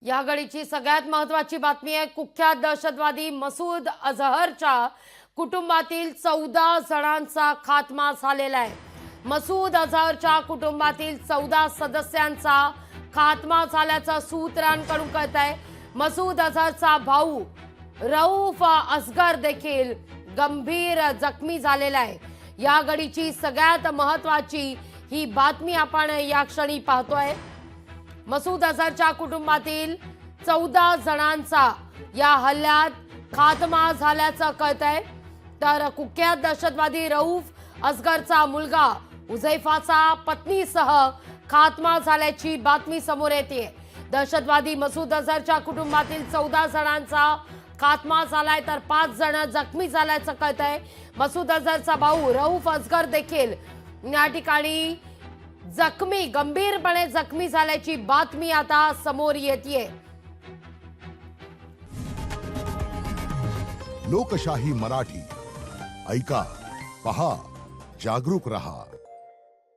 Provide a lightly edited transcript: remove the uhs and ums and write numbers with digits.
या घडीची सगळ्यात महत्त्वाची बातमी आहे। कुख्यात दहशतवादी मसूद अझहरच्या कुटुंबातील 14 जणांचा खात्मा झालेला आहे। मसूद अझहरच्या कुटुंबातील 14 सदस्यांचा खात्मा झाल्याचं सूत्रांकडून कळत आहे। मसूद अझहरचा भाऊ रऊफ असगर देखील गंभीर जखमी झालेला आहे। या घडीची सगळ्यात महत्त्वाची ही बातमी आपण या क्षणी पाहतोय। मसूद अझहरच्या कुटुंबातील 14 जणांचा या हल्ल्यात खात्मा झाल्याचं कळतंय। तर कुख्यात दहशतवादी रऊफ असगरचा मुलगा हुझैफाचा पत्नीसह खात्मा झाल्याची बातमी समोर येते। दहशतवादी मसूद अझहरच्या कुटुंबातील 14 जणांचा खात्मा झालाय, तर 5 जण जखमी झाल्याचं कळतंय। मसूद अझहरचा भाऊ रऊफ असगर देखील या ठिकाणी गंभीरपणे जखमी झाल्याची बातमी आता समोर येतेय। लोकशाही मराठी ऐका, पहा, जागरूक रहा।